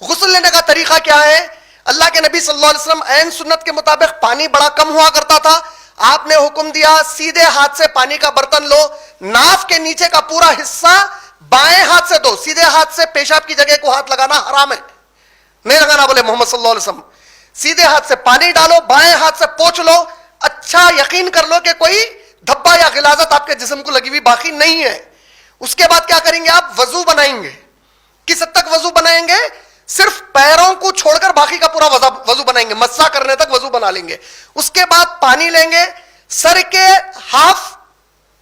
غسل لینے کا طریقہ کیا ہے؟ اللہ کے نبی صلی اللہ علیہ وسلم عین سنت کے مطابق پانی بڑا کم ہوا کرتا تھا. آپ نے حکم دیا سیدھے ہاتھ سے پانی کا برتن لو, ناف کے نیچے کا پورا حصہ بائیں ہاتھ سے دو, سیدھے ہاتھ سے پیشاب کی جگہ کو ہاتھ لگانا حرام ہے, نہیں لگانا بولے محمد صلی اللہ علیہ وسلم. سیدھے ہاتھ سے پانی ڈالو, بائیں ہاتھ سے پوچھ لو, اچھا یقین کر لو کہ کوئی دھبا یا غلاظت آپ کے جسم کو لگی ہوئی باقی نہیں ہے. اس کے بعد کیا کریں گے آپ؟ وضو بنائیں گے. کس حد تک وضو بنائیں گے؟ صرف پیروں کو چھوڑ کر باقی کا پورا وضو بنائیں گے, مسح کرنے تک وضو بنا لیں گے. اس کے بعد پانی لیں گے, سر کے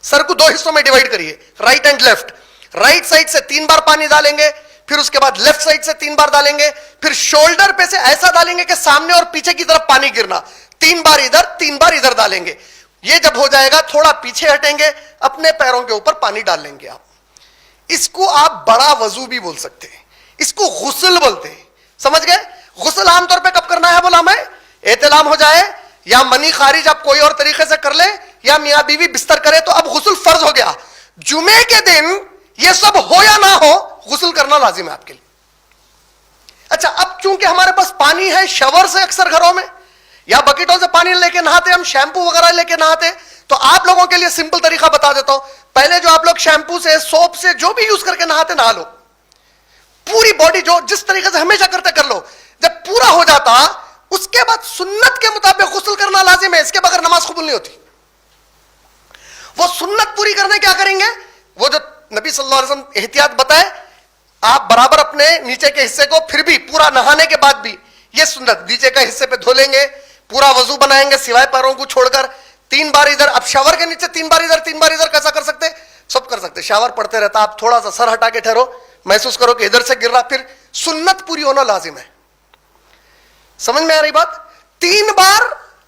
سر کو 2 حصوں میں ڈیوائیڈ کریے, right and left. Right side سے 3 بار پانی ڈالیں گے, پھر اس کے بعد لیفٹ سائڈ سے 3 بار ڈالیں گے, پھر شولڈر پہ سے ایسا ڈالیں گے کہ سامنے اور پیچھے کی طرف پانی گرنا, 3 بار ادھر 3 بار ادھر ڈالیں گے. یہ جب ہو جائے گا تھوڑا پیچھے ہٹیں گے, اپنے پیروں کے اوپر پانی ڈال لیں گے آپ. اس کو آپ بڑا وضو بھی بول سکتے ہیں, اس کو غسل بولتے ہیں. سمجھ گئے؟ غسل عام طور پہ کب کرنا ہے بولا میں؟ احتلام ہو جائے یا منی خارج آپ کوئی اور طریقے سے کر لیں, یا میاں بیوی بستر کرے تو اب غسل فرض ہو گیا. جمعے کے دن یہ سب ہو یا نہ ہو غسل کرنا لازم ہے آپ کے لیے. اچھا, اب چونکہ ہمارے پاس پانی ہے شاور سے اکثر گھروں میں, یا بکیٹوں سے پانی لے کے نہاتے, ہم شیمپو وغیرہ لے کے نہاتے, تو آپ لوگوں کے لیے سمپل طریقہ بتا دیتا ہوں. پہلے جو آپ لوگ شیمپو سے, سوپ سے, جو بھی یوز کر کے نہاتے نہا لو, پوری باڈی جو جس طریقے سے ہمیشہ کرتے کر لو. جب پورا ہو جاتا اس کے بعد سنت کے مطابق غسل کرنا لازم ہے, اس کے بغیر نماز قبول نہیں ہوتی. وہ سنت پوری کرنے کیا کریں گے؟ وہ جو نبی صلی اللہ علیہ وسلم احتیاط بتائے, آپ برابر اپنے نیچے کے حصے کو پھر بھی پورا نہانے کے بعد بھی یہ سنت نیچے کا حصے پہ دھو لیں گے, پورا وضو بنائیں گے سوائے پیروں کو چھوڑ کر, 3 بار ادھر. اب شاور کے نیچے 3 بار ادھر 3 بار ادھر کیسا کر سکتے؟ سب کر سکتے. شاور پڑتے رہتا, آپ تھوڑا سا سر ہٹا کے ٹھہرو, محسوس کرو کہ ادھر سے گر رہا, پھر سنت پوری ہونا لازم ہے. سمجھ میں آ رہی بات؟ 3 بار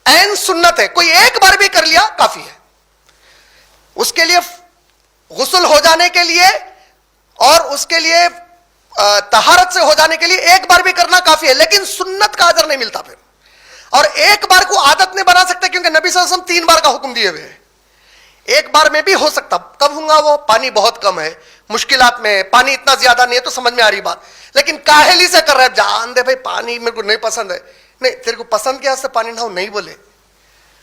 عین سنت ہے, کوئی 1 بار بھی کر لیا کافی ہے. اس کے لیے غسل ہو جانے کے لیے اور اس کے لیے طہارت سے ہو جانے کے لیے 1 بار بھی کرنا کافی ہے, لیکن سنت کا اجر نہیں ملتا پھر. اور 1 بار کو عادت نہیں بنا سکتے, کیونکہ نبی صلی اللہ علیہ وسلم 3 بار کا حکم دیے ہوئے ہیں. 1 بار میں بھی ہو سکتا, کب ہوگا وہ؟ پانی بہت کم ہے, مشکلات میں ہے, پانی اتنا زیادہ نہیں ہے, تو سمجھ میں آ رہی بات. لیکن کاہلی سے کر رہے, جان دے بھائی پانی میرے کو نہیں پسند ہے, نہیں تیرے کو پسند کے واسطے پانی نہ ہو نہیں بولے.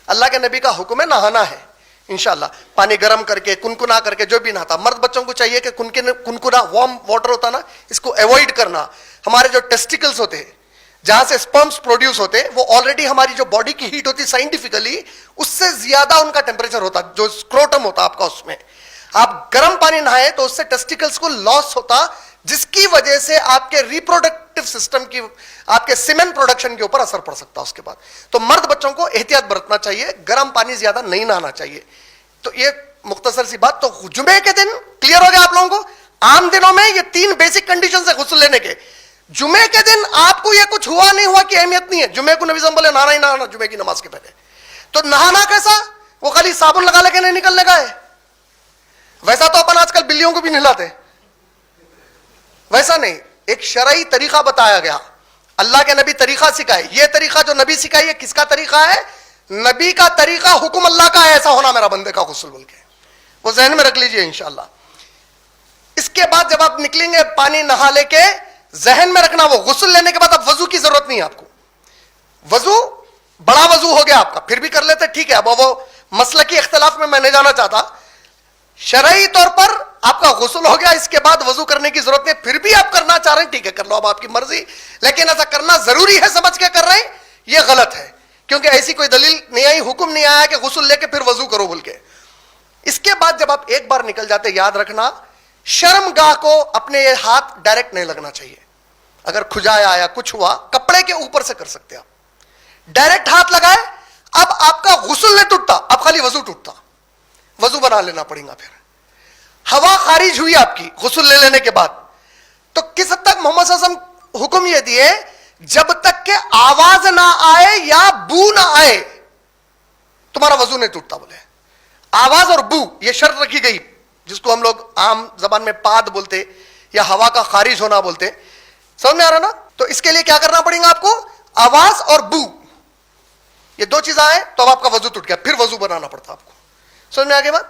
اللہ کے نبی کا حکم ہے نہانا ہے انشاءاللہ, پانی گرم کر کے کنکنا کر کے جو بھی نہاتا. مرد بچوں کو چاہیے کہ کنکنا وارم واٹر ہوتا نا, اس کو ایوائڈ کرنا. ہمارے جو ٹیسٹیکلز ہوتے ہیں جہاں سے اسپرمز پروڈیوس ہوتے, وہ آلریڈی ہماری جو باڈی کی ہیٹ ہوتی سائنٹیفکلی اس سے زیادہ ان کا ٹیمپریچر ہوتا, جو اسکروٹم ہوتا آپ کا, اس میں آپ گرم پانی نہائے تو اس سے ٹیسٹیکلز کو لاس ہوتا, جس کی وجہ سے آپ کے ریپروڈکٹیو سسٹم کی, آپ کے سیمن پروڈکشن کے اوپر اثر پڑ سکتا اس کے بعد. تو مرد بچوں کو احتیاط برتنا چاہیے, گرم پانی زیادہ نہیں نہانا چاہیے. تو یہ مختصر سی بات. تو جمعے کے دن کلیئر ہو گیا آپ لوگوں کو؟ عام دنوں میں یہ 3 بیسک کنڈیشن ہے غسل لینے کے. جمعے کے دن آپ کو یہ کچھ ہوا نہیں ہوا کی اہمیت نہیں ہے. جمعے کو نبی صلی اللہ علیہ وسلم بولے نہانا ہی نہانا جمعے کی نماز کے پہلے. تو نہانا کیسا؟ وہ خالی صابن لگا لے کے نہیں نکلنے کا ہے. ویسا تو اپن آج کل بلیوں کو بھی نہلاتے, ویسا نہیں. ایک شرعی طریقہ بتایا گیا, اللہ کے نبی طریقہ سکھائے. یہ طریقہ جو نبی سکھائی ہے کس کا طریقہ ہے؟ نبی کا طریقہ, حکم اللہ کا ہے ایسا ہونا میرا بندے کا غسل بول کے. وہ ذہن میں رکھ لیجئے انشاءاللہ. اس کے بعد جب آپ نکلیں گے پانی نہا لے کے, ذہن میں رکھنا وہ غسل لینے کے بعد اب وضو کی ضرورت نہیں ہے آپ کو. وضو بڑا وضو ہو گیا آپ کا, پھر بھی کر لیتے ٹھیک ہے. اب وہ مسلکی اختلاف میں نہیں جانا چاہتا. شرعی طور پر آپ کا غسل ہو گیا, اس کے بعد وضو کرنے کی ضرورت نہیں. پھر بھی آپ کرنا چاہ رہے ہیں ٹھیک ہے, کر لو, اب آپ کی مرضی. لیکن ایسا کرنا ضروری ہے سمجھ کے کر رہے ہیں, یہ غلط ہے, کیونکہ ایسی کوئی دلیل نہیں آئی, حکم نہیں آیا کہ غسل لے کے پھر وضو کرو بول کے. اس کے بعد جب آپ 1 بار نکل جاتے, یاد رکھنا شرم گاہ کو اپنے ہاتھ ڈائریکٹ نہیں لگنا چاہیے. اگر کھجایا یا کچھ ہوا کپڑے کے اوپر سے کر سکتے آپ, ڈائریکٹ ہاتھ لگائے. اب آپ کا غسل نہیں ٹوٹتا, اب خالی وضو ٹوٹتا, وضو بنا لینا پڑے گا. پھر ہوا خارج ہوئی آپ کی غسل لے لینے کے بعد, تو کس حد تک محمد صلی اللہ علیہ وسلم حکم یہ دیے, جب تک کہ آواز نہ آئے یا بو نہ آئے تمہارا وضو نہیں ٹوٹتا. بولے آواز اور بو یہ شرط رکھی گئی, جس کو ہم لوگ عام زبان میں پاد بولتے یا ہوا کا خارج ہونا بولتے. سمجھ میں آ رہا نا؟ تو اس کے لیے کیا کرنا پڑے گا آپ کو؟ آواز اور بو, یہ 2 چیزیں آئے تو اب آپ کا وضو ٹوٹ گیا, پھر وضو بنانا پڑتا آپ کو. سمجھ میں آ گئی بات؟